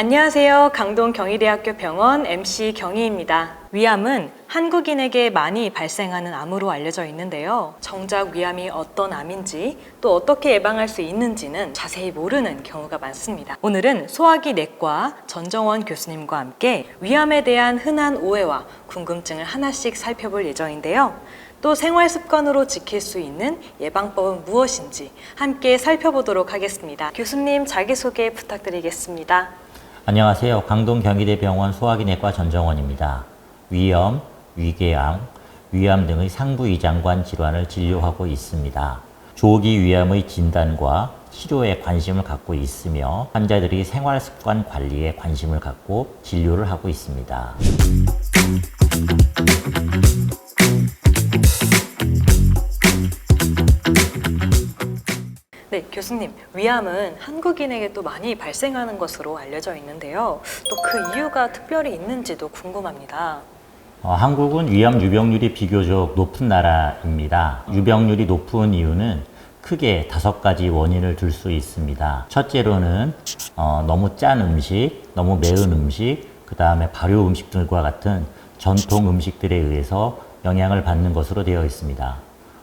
안녕하세요. 강동 경희대학교 병원 MC 경희입니다. 위암은 한국인에게 많이 발생하는 암으로 알려져 있는데요. 정작 위암이 어떤 암인지 또 어떻게 예방할 수 있는지는 자세히 모르는 경우가 많습니다. 오늘은 소화기 내과 전정원 교수님과 함께 위암에 대한 흔한 오해와 궁금증을 하나씩 살펴볼 예정인데요. 또 생활 습관으로 지킬 수 있는 예방법은 무엇인지 함께 살펴보도록 하겠습니다. 교수님 자기소개 부탁드리겠습니다. 안녕하세요. 강동 경희대병원 소화기내과 전정원입니다. 위염, 위궤양, 위암 등의 상부위장관 질환을 진료하고 있습니다. 조기 위암의 진단과 치료에 관심을 갖고 있으며 환자들이 생활습관 관리에 관심을 갖고 진료를 하고 있습니다. 네, 교수님, 위암은 한국인에게 또 많이 발생하는 것으로 알려져 있는데요. 또 그 이유가 특별히 있는지도 궁금합니다. 한국은 위암 유병률이 비교적 높은 나라입니다. 유병률이 높은 이유는 크게 5가지 원인을 들 수 있습니다. 첫째로는 너무 짠 음식, 너무 매운 음식, 그 다음에 발효 음식들과 같은 전통 음식들에 의해서 영향을 받는 것으로 되어 있습니다.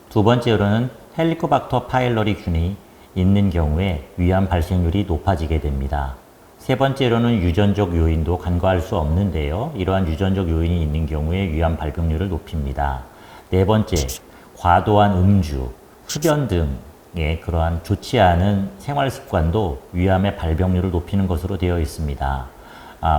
두 번째로는 헬리코박터 파일러리 균이 있는 경우에 위암 발생률이 높아지게 됩니다. 세 번째로는 유전적 요인도 간과할 수 없는데요. 이러한 유전적 요인이 있는 경우에 위암 발병률을 높입니다. 네 번째, 과도한 음주, 흡연 등의 그러한 좋지 않은 생활 습관도 위암의 발병률을 높이는 것으로 되어 있습니다.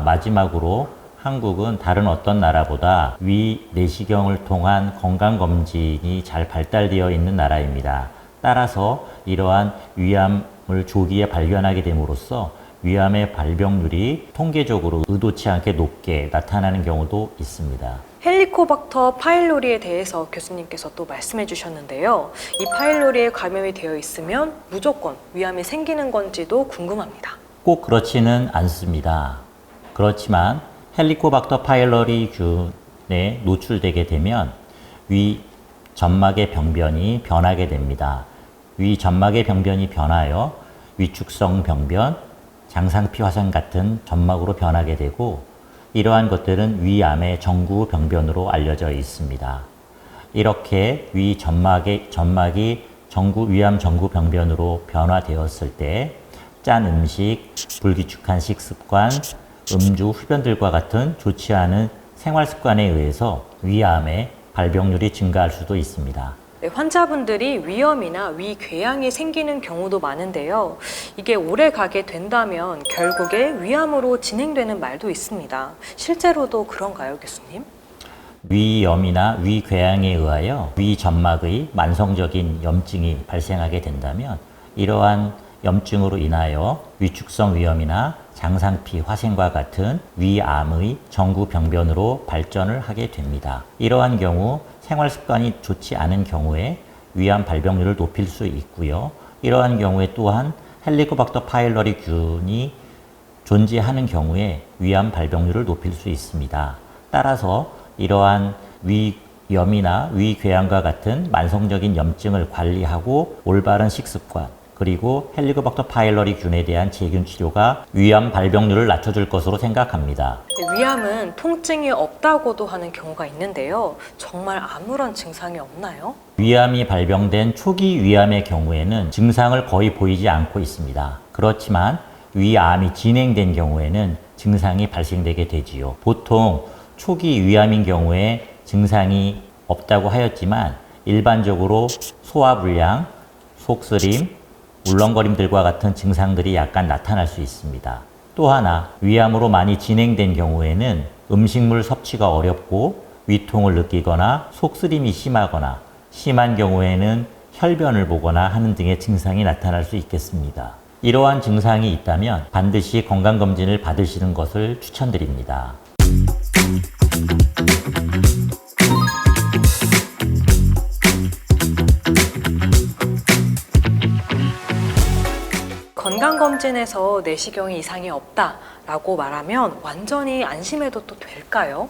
마지막으로 한국은 다른 어떤 나라보다 위 내시경을 통한 건강검진이 잘 발달되어 있는 나라입니다. 따라서 이러한 위암을 조기에 발견하게 됨으로써 위암의 발병률이 통계적으로 의도치 않게 높게 나타나는 경우도 있습니다. 헬리코박터 파일로리에 대해서 교수님께서 또 말씀해 주셨는데요. 이 파일로리에 감염이 되어 있으면 무조건 위암이 생기는 건지도 궁금합니다. 꼭 그렇지는 않습니다. 그렇지만 헬리코박터 파일러리 균에 노출되게 되면 위 점막의 병변이 변하게 됩니다. 위 점막의 병변이 변하여 위축성 병변, 장상피 화상 같은 점막으로 변하게 되고 이러한 것들은 위암의 정구 병변으로 알려져 있습니다. 이렇게 위 점막이 위암 정구 병변으로 변화되었을 때 짠 음식, 불규칙한 식습관, 음주, 흡연들과 같은 좋지 않은 생활 습관에 의해서 위암의 발병률이 증가할 수도 있습니다. 네, 환자분들이 위염이나 위궤양이 생기는 경우도 많은데요. 이게 오래 가게 된다면 결국에 위암으로 진행되는 말도 있습니다. 실제로도 그런가요, 교수님? 위염이나 위궤양에 의하여 위 점막의 만성적인 염증이 발생하게 된다면 이러한 염증으로 인하여 위축성 위염이나 장상피 화생과 같은 위암의 정구 병변으로 발전을 하게 됩니다. 이러한 경우 생활 습관이 좋지 않은 경우에 위암 발병률을 높일 수 있고요. 이러한 경우에 또한 헬리코박터 파일러리 균이 존재하는 경우에 위암 발병률을 높일 수 있습니다. 따라서 이러한 위염이나 위궤양과 같은 만성적인 염증을 관리하고 올바른 식습관 그리고 헬리코박터 파일러리 균에 대한 제균 치료가 위암 발병률을 낮춰줄 것으로 생각합니다. 위암은 통증이 없다고도 하는 경우가 있는데요. 정말 아무런 증상이 없나요? 위암이 발병된 초기 위암의 경우에는 증상을 거의 보이지 않고 있습니다. 그렇지만 위암이 진행된 경우에는 증상이 발생되게 되지요. 보통 초기 위암인 경우에 증상이 없다고 하였지만 일반적으로 소화불량, 속쓰림, 울렁거림들과 같은 증상들이 약간 나타날 수 있습니다. 또 하나, 위암으로 많이 진행된 경우에는 음식물 섭취가 어렵고 위통을 느끼거나 속쓰림이 심하거나 심한 경우에는 혈변을 보거나 하는 등의 증상이 나타날 수 있겠습니다. 이러한 증상이 있다면 반드시 건강검진을 받으시는 것을 추천드립니다. 건강검진에서 내시경에 이상이 없다라고 말하면 완전히 안심해도 또 될까요?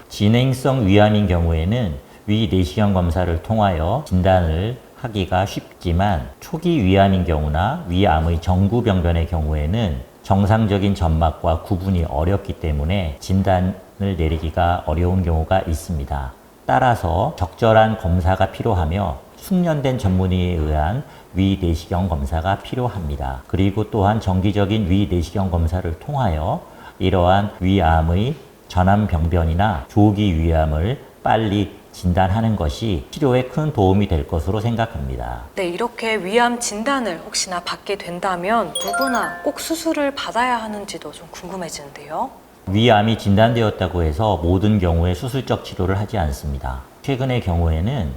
진행성 위암인 경우에는 위 내시경 검사를 통하여 진단을 하기가 쉽지만 초기 위암인 경우나 위암의 정구병변의 경우에는 정상적인 점막과 구분이 어렵기 때문에 진단을 내리기가 어려운 경우가 있습니다. 따라서 적절한 검사가 필요하며 숙련된 전문의에 의한 위내시경 검사가 필요합니다. 그리고 또한 정기적인 위내시경 검사를 통하여 이러한 위암의 전암병변이나 조기 위암을 빨리 진단하는 것이 치료에 큰 도움이 될 것으로 생각합니다. 네, 이렇게 위암 진단을 혹시나 받게 된다면 누구나 꼭 수술을 받아야 하는지도 좀 궁금해지는데요. 위암이 진단되었다고 해서 모든 경우에 수술적 치료를 하지 않습니다. 최근의 경우에는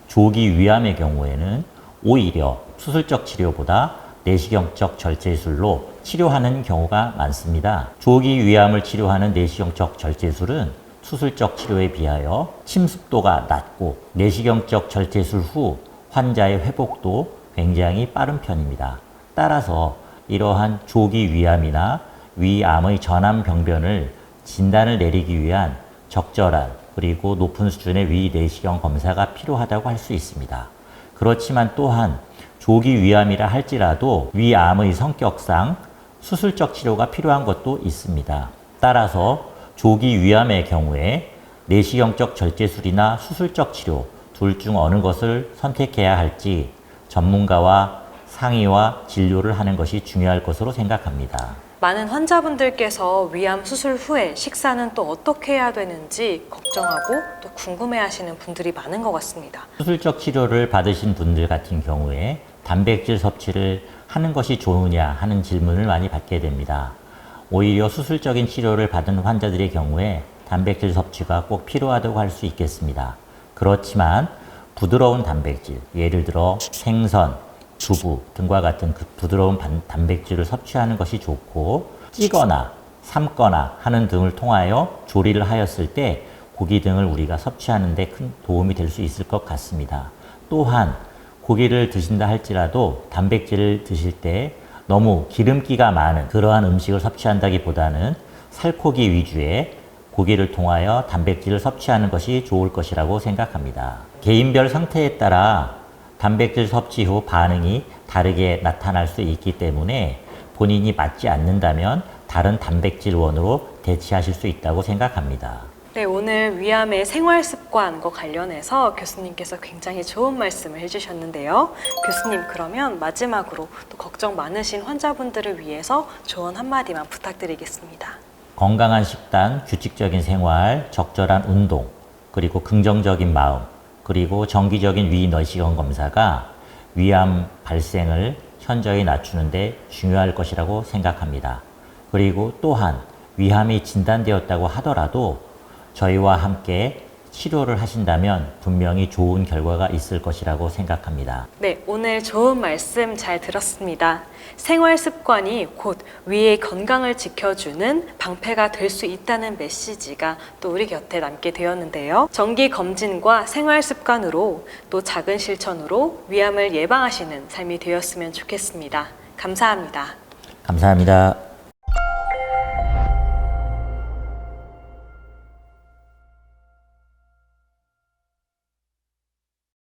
조기 위암의 경우에는 오히려 수술적 치료보다 내시경적 절제술로 치료하는 경우가 많습니다. 조기 위암을 치료하는 내시경적 절제술은 수술적 치료에 비하여 침습도가 낮고 내시경적 절제술 후 환자의 회복도 굉장히 빠른 편입니다. 따라서 이러한 조기 위암이나 위암의 전암 병변을 진단을 내리기 위한 적절한 그리고 높은 수준의 위내시경 검사가 필요하다고 할 수 있습니다. 그렇지만 또한 조기 위암이라 할지라도 위암의 성격상 수술적 치료가 필요한 것도 있습니다. 따라서 조기 위암의 경우에 내시경적 절제술이나 수술적 치료 둘 중 어느 것을 선택해야 할지 전문가와 상의와 진료를 하는 것이 중요할 것으로 생각합니다. 많은 환자분들께서 위암 수술 후에 식사는 또 어떻게 해야 되는지 걱정하고 또 궁금해하시는 분들이 많은 것 같습니다. 수술적 치료를 받으신 분들 같은 경우에 단백질 섭취를 하는 것이 좋으냐 하는 질문을 많이 받게 됩니다. 오히려 수술적인 치료를 받은 환자들의 경우에 단백질 섭취가 꼭 필요하다고 할 수 있겠습니다. 그렇지만 부드러운 단백질, 예를 들어 생선, 두부 등과 같은 그 부드러운 단백질을 섭취하는 것이 좋고, 찌거나 삶거나 하는 등을 통하여 조리를 하였을 때 고기 등을 우리가 섭취하는 데 큰 도움이 될 수 있을 것 같습니다. 또한 고기를 드신다 할지라도 단백질을 드실 때 너무 기름기가 많은 그러한 음식을 섭취한다기보다는 살코기 위주의 고기를 통하여 단백질을 섭취하는 것이 좋을 것이라고 생각합니다. 개인별 상태에 따라 단백질 섭취 후 반응이 다르게 나타날 수 있기 때문에 본인이 맞지 않는다면 다른 단백질원으로 대체하실 수 있다고 생각합니다. 네, 오늘 위암의 생활 습관과 관련해서 교수님께서 굉장히 좋은 말씀을 해주셨는데요. 교수님, 그러면 마지막으로 또 걱정 많으신 환자분들을 위해서 조언 한마디만 부탁드리겠습니다. 건강한 식단, 규칙적인 생활, 적절한 운동, 그리고 긍정적인 마음, 그리고 정기적인 위내시경 검사가 위암 발생을 현저히 낮추는 데 중요할 것이라고 생각합니다. 그리고 또한 위암이 진단되었다고 하더라도 저희와 함께 치료를 하신다면 분명히 좋은 결과가 있을 것이라고 생각합니다. 네, 오늘 좋은 말씀 잘 들었습니다. 생활 습관이 곧 위의 건강을 지켜주는 방패가 될 수 있다는 메시지가 또 우리 곁에 남게 되었는데요. 정기 검진과 생활 습관으로 또 작은 실천으로 위암을 예방하시는 삶이 되었으면 좋겠습니다. 감사합니다. 감사합니다.